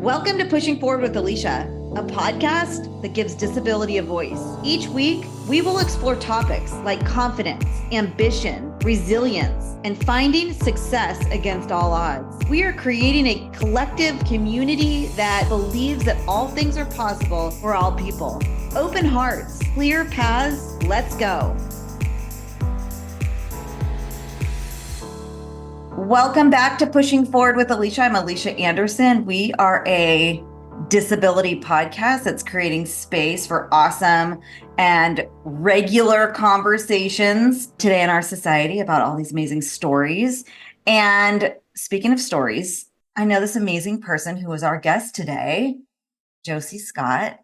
Welcome to Pushing Forward with Alycia, a podcast that gives disability a voice. Each week, we will explore topics like confidence, ambition, resilience, and finding success against all odds. We are creating a collective community that believes that all things are possible for all people. Open hearts, clear paths, let's go. Welcome back to Pushing Forward with Alycia. I'm Alycia Anderson. We are a disability podcast that's creating space for awesome and regular conversations today in our society about all these amazing stories. And speaking of stories, I know this amazing person who is our guest today, Joci Scott.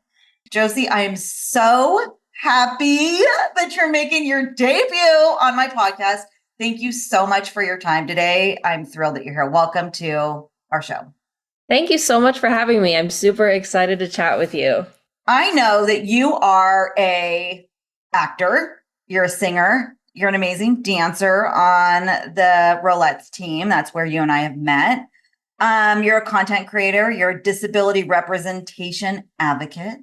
Joci, I am so happy that you're making your debut on my podcast. Thank you so much for your time today. I'm thrilled that you're here. Welcome to our show. Thank you so much for having me. I'm super excited to chat with you. I know that you are an actor, you're a singer, you're an amazing dancer on the Rollettes team. That's where you and I have met. You're a content creator, you're a disability representation advocate.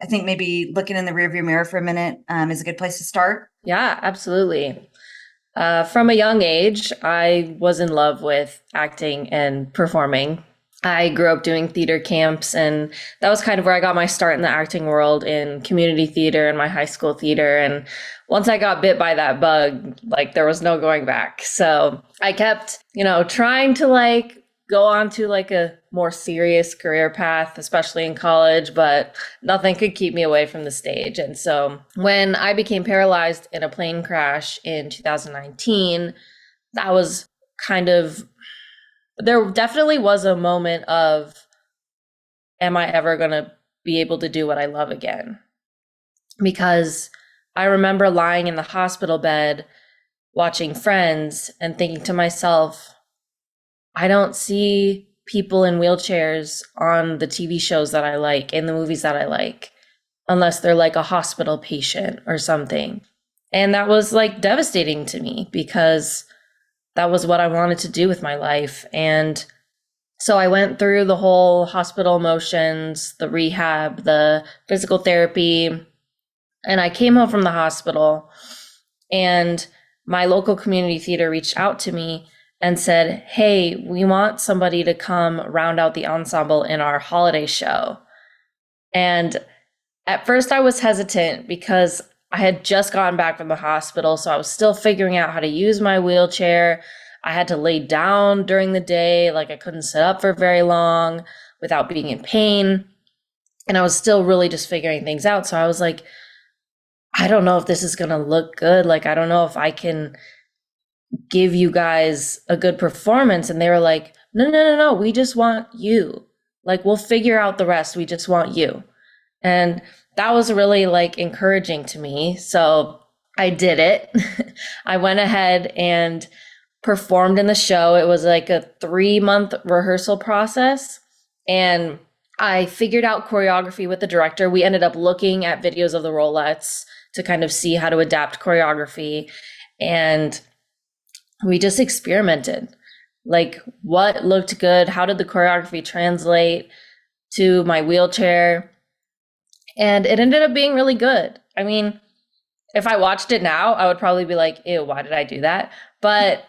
I think maybe looking in the rearview mirror for a minute is a good place to start. Yeah, absolutely. From a young age, I was in love with acting and performing. I grew up doing theater camps, and that was kind of where I got my start in the acting world, in community theater and my high school theater. And once I got bit by that bug, there was no going back. So I kept, trying to go on to a more serious career path, especially in college, but nothing could keep me away from the stage. And so when I became paralyzed in a plane crash in 2019, that was there definitely was a moment of, am I ever going to be able to do what I love again? Because I remember lying in the hospital bed, watching Friends and thinking to myself, I don't see people in wheelchairs on the TV shows that I like, in the movies that I like, unless they're like a hospital patient or something. And that was devastating to me because that was what I wanted to do with my life. And so I went through the whole hospital motions, the rehab, the physical therapy, and I came home from the hospital, and my local community theater reached out to me and said, hey, we want somebody to come round out the ensemble in our holiday show. And at first I was hesitant because I had just gotten back from the hospital, so I was still figuring out how to use my wheelchair. I had to lay down during the day, I couldn't sit up for very long without being in pain. And I was still really just figuring things out. So I was like, I don't know if this is gonna look good. I don't know if I can give you guys a good performance. And they were like, no, we just want you. We'll figure out the rest. We just want you. And that was really encouraging to me. So I did it. I went ahead and performed in the show. It was a 3-month rehearsal process. And I figured out choreography with the director. We ended up looking at videos of the Rollettes to kind of see how to adapt choreography. And we just experimented, what looked good, how did the choreography translate to my wheelchair, and it ended up being really good. I mean, if I watched it now, I would probably be like, ew, why did I do that? But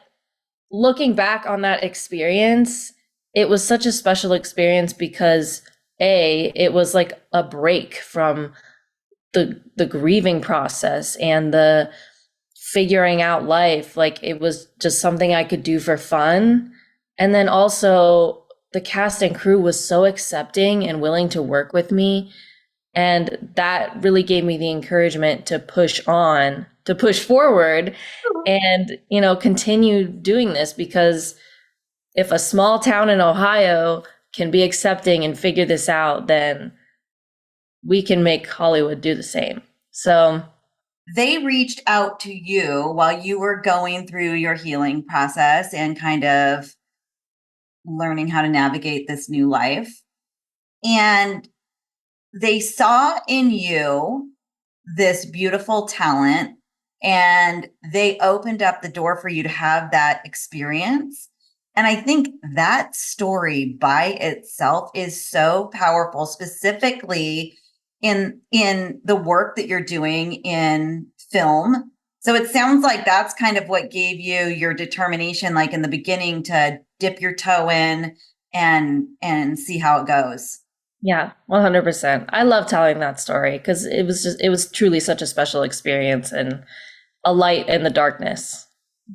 looking back on that experience, it was such a special experience because it was a break from the grieving process and the figuring out life. It was just something I could do for fun. And then also the cast and crew was so accepting and willing to work with me. And that really gave me the encouragement to push on, to push forward and, continue doing this, because if a small town in Ohio can be accepting and figure this out, then we can make Hollywood do the same. So they reached out to you while you were going through your healing process and kind of learning how to navigate this new life. And they saw in you this beautiful talent, and they opened up the door for you to have that experience. And I think that story by itself is so powerful, specifically in the work that you're doing in film. So it sounds like that's kind of what gave you your determination, like in the beginning, to dip your toe in and see how it goes. Yeah, 100%. I love telling that story because it was truly such a special experience and a light in the darkness,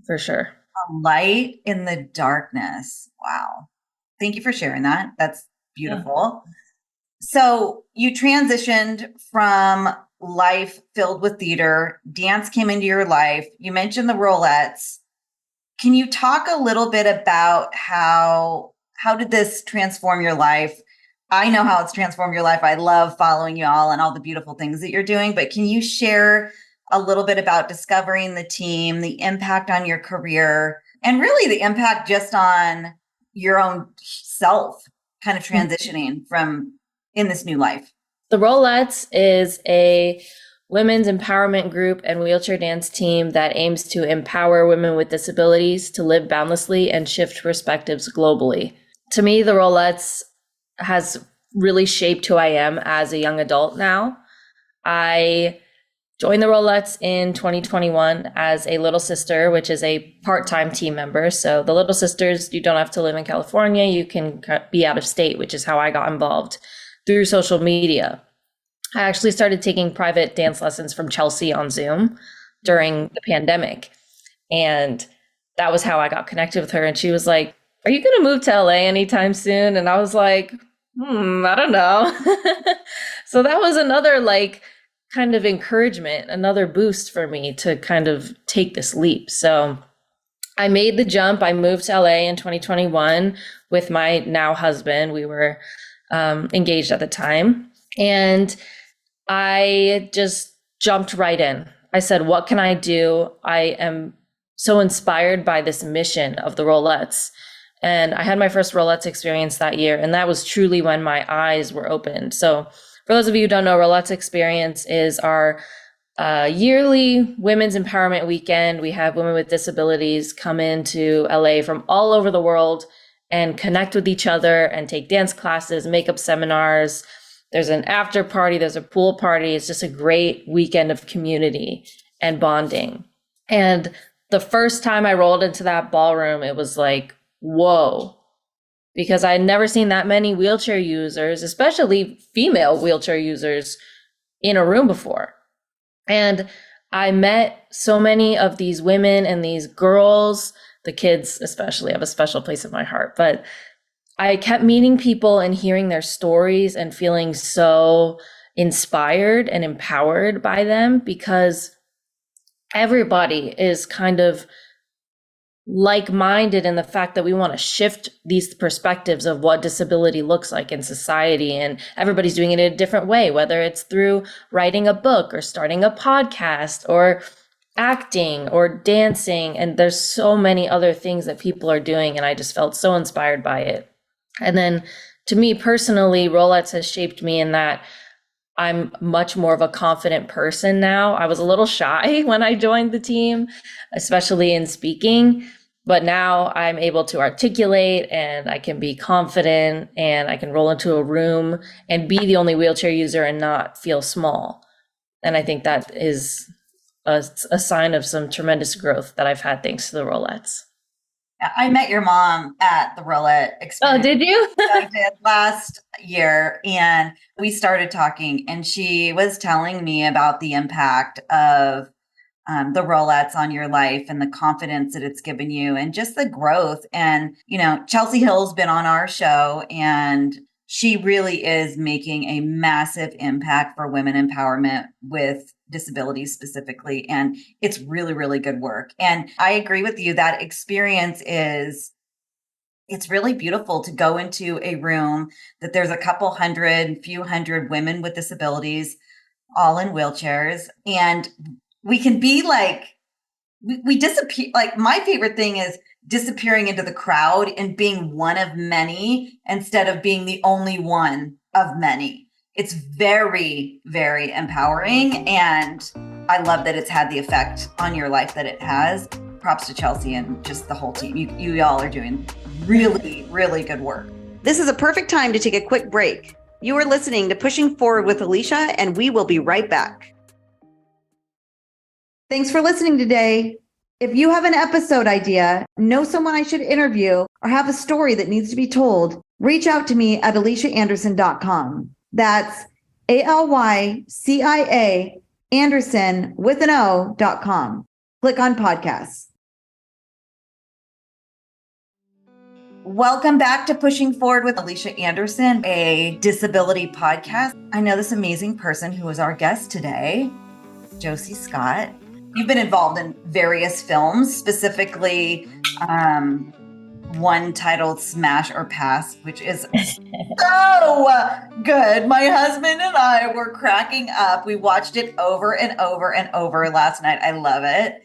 for sure. A light in the darkness. Wow. Thank you for sharing that. That's Yeah. beautiful. So you transitioned from life filled with theater, dance came into your life. You mentioned the Rollettes. Can you talk a little bit about how did this transform your life? I know how it's transformed your life. I love following you all and all the beautiful things that you're doing, but can you share a little bit about discovering the team, the impact on your career, and really the impact just on your own self, kind of transitioning from in this new life? The Rollettes is a women's empowerment group and wheelchair dance team that aims to empower women with disabilities to live boundlessly and shift perspectives globally. To me, the Rollettes has really shaped who I am as a young adult now. I joined the Rollettes in 2021 as a little sister, which is a part-time team member. So the little sisters, you don't have to live in California. You can be out of state, which is how I got involved through social media. I actually started taking private dance lessons from Chelsea on Zoom during the pandemic. And that was how I got connected with her. And she was like, "Are you going to move to LA anytime soon?" And I was like, I don't know. So that was another like kind of encouragement, another boost for me to kind of take this leap. So I made the jump. I moved to LA in 2021 with my now husband. We were engaged at the time. And I just jumped right in. I said, what can I do? I am so inspired by this mission of the Rollettes. And I had my first Rollettes experience that year. And that was truly when my eyes were opened. So for those of you who don't know, Rollettes Experience is our yearly women's empowerment weekend. We have women with disabilities come into LA from all over the world and connect with each other and take dance classes, makeup seminars. There's an after party, there's a pool party. It's just a great weekend of community and bonding. And the first time I rolled into that ballroom, it was like, whoa, because I had never seen that many wheelchair users, especially female wheelchair users, in a room before. And I met so many of these women and these girls. The kids especially have a special place in my heart, but I kept meeting people and hearing their stories and feeling so inspired and empowered by them, because everybody is kind of like-minded in the fact that we want to shift these perspectives of what disability looks like in society. And everybody's doing it in a different way, whether it's through writing a book or starting a podcast or acting or dancing. And there's so many other things that people are doing. And I just felt so inspired by it. And then to me personally, Rollettes has shaped me in that I'm much more of a confident person now. I was a little shy when I joined the team, especially in speaking, but now I'm able to articulate and I can be confident and I can roll into a room and be the only wheelchair user and not feel small. And I think that is a sign of some tremendous growth that I've had thanks to the Rollettes. I met your mom at the Rollette Experience. Oh, did you? I did last year, and we started talking, and she was telling me about the impact of the Rollettes on your life and the confidence that it's given you and just the growth. And, you know, Chelsea Hill's been on our show, and she really is making a massive impact for women empowerment with disabilities specifically. And it's really, really good work. And I agree with you that experience it's really beautiful to go into a room that there's a couple hundred, few hundred women with disabilities, all in wheelchairs. And we can be like, we disappear. Like, my favorite thing is disappearing into the crowd and being one of many instead of being the only one of many. It's very, very empowering. And I love that it's had the effect on your life that it has. Props to Chelsea and just the whole team. You all are doing really, really good work. This is a perfect time to take a quick break. You are listening to Pushing Forward with Alycia, and we will be right back. Thanks for listening today. If you have an episode idea, know someone I should interview, or have a story that needs to be told, reach out to me at AlyciaAnderson.com. That's ALYCIA Anderson with an O.com. Click on podcasts. Welcome back to Pushing Forward with Alycia Anderson, a disability podcast. I know this amazing person who is our guest today, Joci Scott. You've been involved in various films, specifically one titled Smash or Pass, which is so good. My husband and I were cracking up. We watched it over and over and over last night. I love it.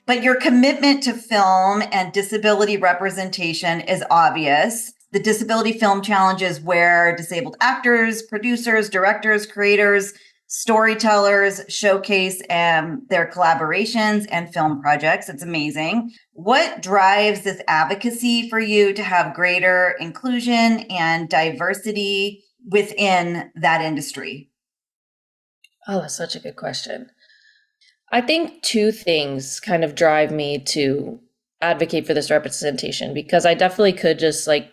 But your commitment to film and disability representation is obvious. The Disability Film Challenge is where disabled actors, producers, directors, creators, storytellers showcase their collaborations and film projects. It's amazing. What drives this advocacy for you to have greater inclusion and diversity within that industry? Oh, that's such a good question. I think two things kind of drive me to advocate for this representation, because I definitely could just like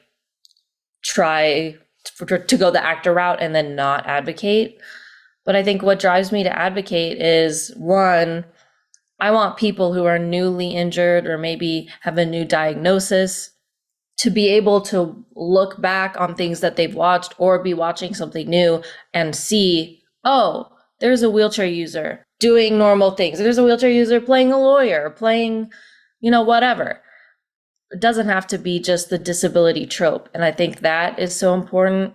try to go the actor route and then not advocate. But I think what drives me to advocate is, one, I want people who are newly injured or maybe have a new diagnosis to be able to look back on things that they've watched or be watching something new and see, oh, there's a wheelchair user doing normal things. There's a wheelchair user playing a lawyer, playing, whatever. It doesn't have to be just the disability trope. And I think that is so important.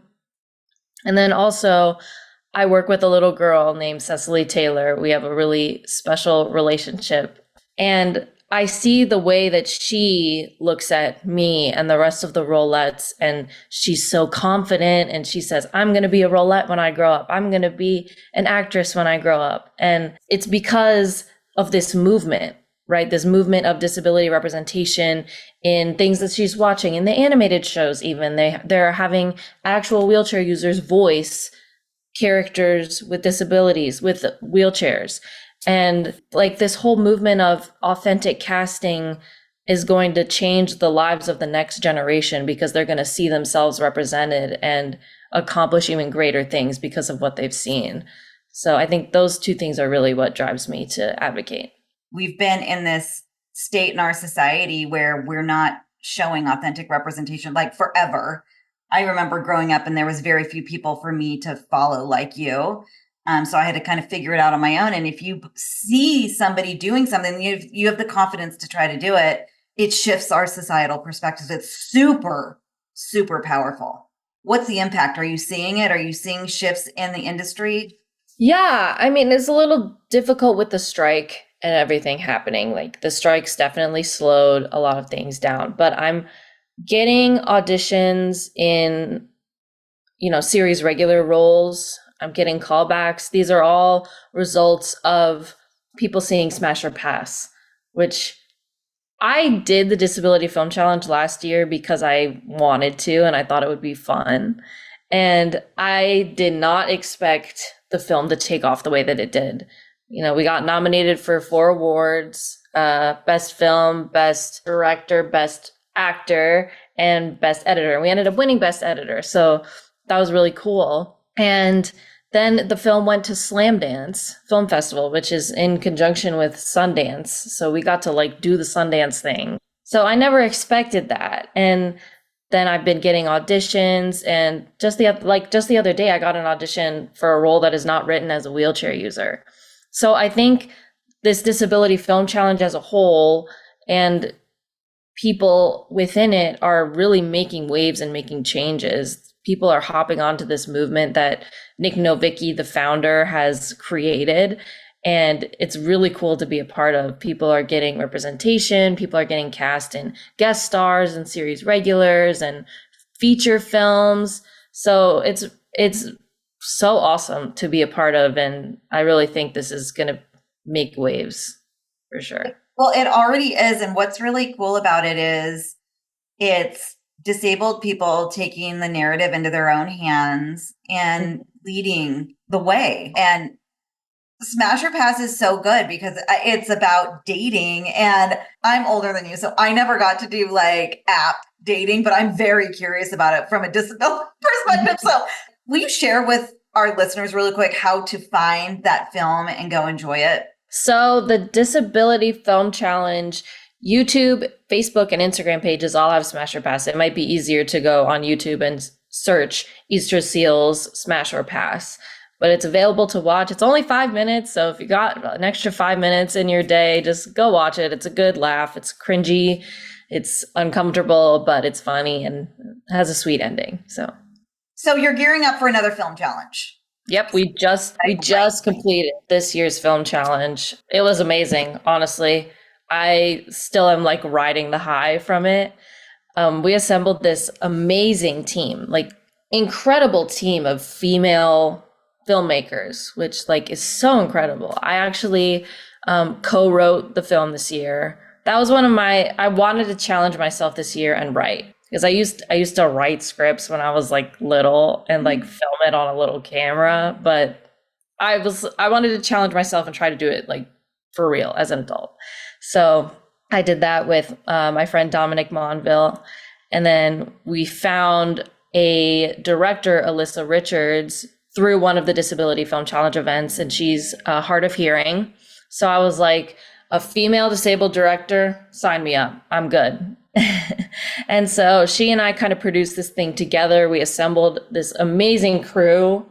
And then also, I work with a little girl named Cecily Taylor. We have a really special relationship. And I see the way that she looks at me and the rest of the Rollettes, and she's so confident, and she says, I'm going to be a Rollette when I grow up. I'm going to be an actress when I grow up. And it's because of this movement, right? This movement of disability representation in things that she's watching, in the animated shows even. They're having actual wheelchair users voice characters with disabilities, with wheelchairs. And like this whole movement of authentic casting is going to change the lives of the next generation, because they're going to see themselves represented and accomplish even greater things because of what they've seen. So I think those two things are really what drives me to advocate. We've been in this state in our society where we're not showing authentic representation like forever. I remember growing up and there was very few people for me to follow like you. So I had to kind of figure it out on my own. And if you see somebody doing something, you have the confidence to try to do it. It shifts our societal perspectives. It's super, super powerful. What's the impact? Are you seeing it? Are you seeing shifts in the industry? Yeah, I mean, it's a little difficult with the strike and everything happening. Like the strike's definitely slowed a lot of things down, but I'm getting auditions in, series regular roles. I'm getting callbacks. These are all results of people seeing Smash or Pass, which I did the Disability Film Challenge last year because I wanted to, and I thought it would be fun. And I did not expect the film to take off the way that it did. We got nominated for 4 awards, Best Film, Best Director, Best Actor, and Best Editor. And we ended up winning Best Editor. So that was really cool. And then the film went to Slamdance Film Festival, which is in conjunction with Sundance. So we got to do the Sundance thing. So I never expected that. And then I've been getting auditions, and just the other day, I got an audition for a role that is not written as a wheelchair user. So I think this Disability Film Challenge as a whole and people within it are really making waves and making changes. People are hopping onto this movement that Nick Novicki, the founder, has created. And it's really cool to be a part of. People are getting representation. People are getting cast in guest stars and series regulars and feature films. So it's so awesome to be a part of. And I really think this is going to make waves for sure. Well, it already is. And what's really cool about it is it's disabled people taking the narrative into their own hands and leading the way. And Smash or Pass is so good because it's about dating, and I'm older than you, so I never got to do like app dating, but I'm very curious about it from a disability perspective. So will you share with our listeners really quick how to find that film and go enjoy it? So the Disability Film Challenge, YouTube, Facebook, and Instagram pages all have Smash or Pass. It might be easier to go on YouTube and search Easter Seals Smash or Pass, but it's available to watch. It's only 5 minutes, so if you got an extra 5 minutes in your day, just go watch it. It's a good laugh. It's cringy, it's uncomfortable, but it's funny and has a sweet ending. So you're gearing up for another film challenge. Yep, we just completed this year's film challenge. It was amazing, honestly. I still am like riding the high from it. We assembled this amazing team, like incredible team of female filmmakers, which like is so incredible. I actually co-wrote the film this year. That was I wanted to challenge myself this year and write. Because I used to write scripts when I was like little and like film it on a little camera, but I wanted to challenge myself and try to do it like for real as an adult. So I did that with my friend Dominic Monville, and then we found a director, Alycia Richards, through one of the Disability Film Challenge events, and she's hard of hearing. So I was like, a female disabled director, sign me up. I'm good. And so she and I kind of produced this thing together. We assembled this amazing crew.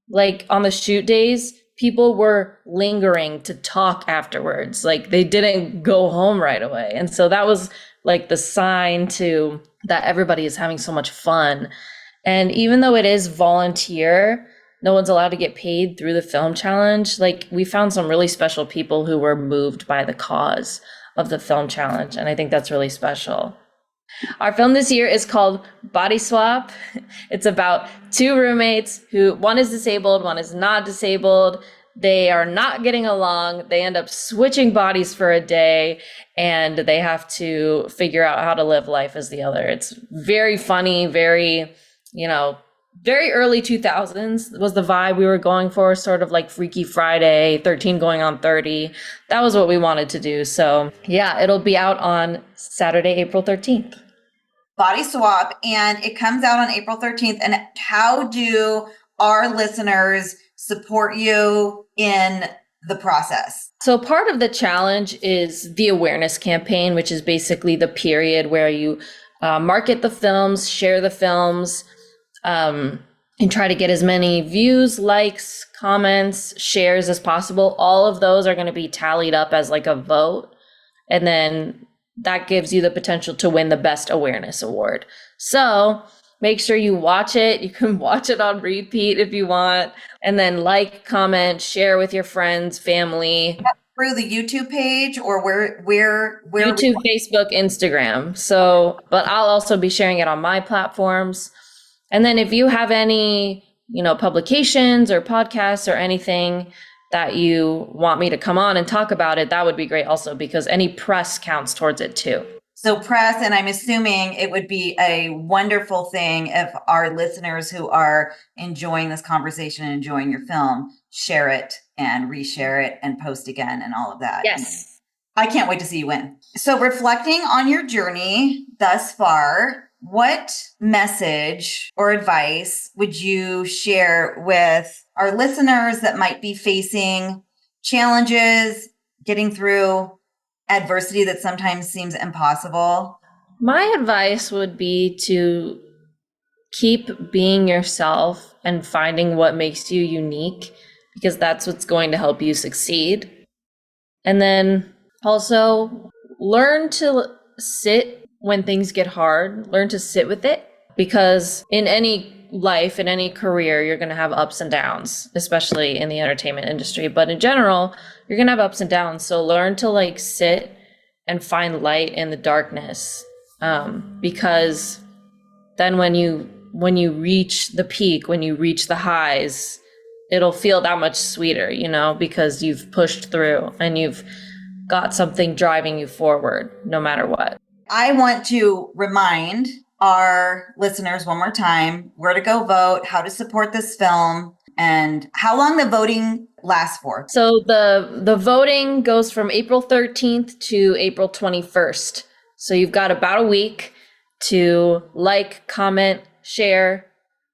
Like on the shoot days, people were lingering to talk afterwards. Like they didn't go home right away. And so that was like the sign to that everybody is having so much fun. And even though it is volunteer, no one's allowed to get paid through the film challenge. Like we found some really special people who were moved by the cause of the film challenge. And I think that's really special. Our film this year is called Body Swap. It's about two roommates who one is disabled, one is not disabled. They are not getting along. They end up switching bodies for a day, and they have to figure out how to live life as the other. It's very funny, very, very early 2000s was the vibe we were going for, sort of like Freaky Friday, 13 going on 30. That was what we wanted to do. So yeah, it'll be out on Saturday, April 13th. Body Swap, and it comes out on April 13th. And how do our listeners support you in the process? So part of the challenge is the awareness campaign, which is basically the period where you market the films, share the films, and try to get as many views, likes, comments, shares as possible. All of those are going to be tallied up as like a vote. And then that gives you the potential to win the Best Awareness Award. So make sure you watch it. You can watch it on repeat if you want. And then like, comment, share with your friends, family. Through the YouTube page, or where YouTube, Facebook, Instagram. So, but I'll also be sharing it on my platforms. And then if you have any, publications or podcasts or anything that you want me to come on and talk about it, that would be great also, because any press counts towards it too. So press, and I'm assuming it would be a wonderful thing if our listeners who are enjoying this conversation and enjoying your film share it and reshare it and post again and all of that. Yes. I can't wait to see you win. So reflecting on your journey thus far, what message or advice would you share with our listeners that might be facing challenges, getting through adversity that sometimes seems impossible? My advice would be to keep being yourself and finding what makes you unique, because that's what's going to help you succeed. And then also learn to sit when things get hard, learn to sit with it, because in any life, in any career, you're going to have ups and downs, especially in the entertainment industry. But in general, you're going to have ups and downs. So learn to sit and find light in the darkness, because then when you reach the peak, when you reach the highs, it'll feel that much sweeter, because you've pushed through and you've got something driving you forward no matter what. I want to remind our listeners one more time where to go vote, how to support this film, and how long the voting lasts for. So the voting goes from April 13th to April 21st. So you've got about a week to like, comment, share,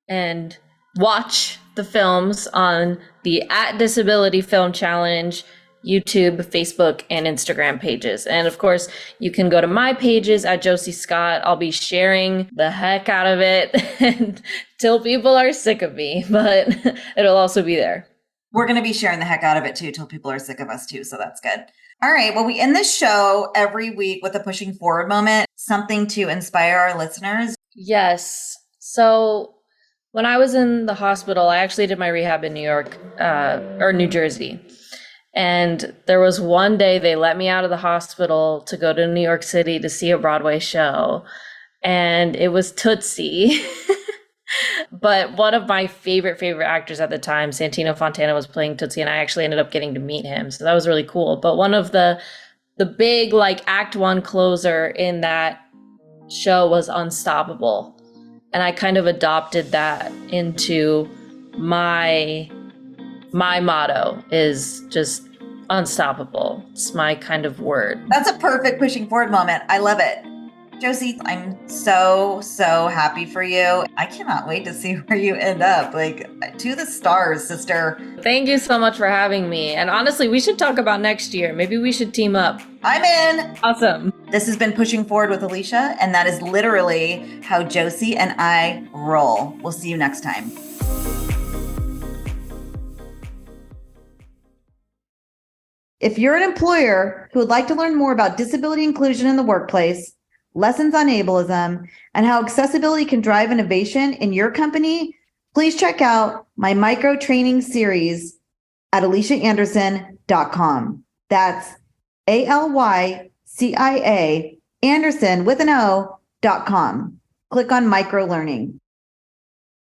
and watch the films on the @Disability Film Challenge YouTube, Facebook, and Instagram pages. And of course, you can go to my pages @Joci Scott. I'll be sharing the heck out of it until people are sick of me, but it'll also be there. We're going to be sharing the heck out of it too till people are sick of us too, so that's good. All right, well, we end this show every week with a pushing forward moment, something to inspire our listeners. Yes. So when I was in the hospital, I actually did my rehab in New York, or New Jersey. And there was one day they let me out of the hospital to go to New York City to see a Broadway show. And it was Tootsie. But one of my favorite actors at the time, Santino Fontana, was playing Tootsie, and I actually ended up getting to meet him. So that was really cool. But one of the big like Act 1 closer in that show was Unstoppable. And I kind of adopted that into my motto is just unstoppable. It's my kind of word. That's a perfect pushing forward moment. I love it. Joci, I'm so happy for you. I cannot wait to see where you end up. Like, to the stars, sister. Thank you so much for having me. And honestly, we should talk about next year. Maybe we should team up. I'm in. Awesome. This has been Pushing Forward with Alycia, and that is literally how Joci and I roll. We'll see you next time. If you're an employer who would like to learn more about disability inclusion in the workplace, lessons on ableism, and how accessibility can drive innovation in your company, please check out my micro training series at AlyciaAnderson.com. That's ALYCIA Anderson with an O.com. Click on micro learning.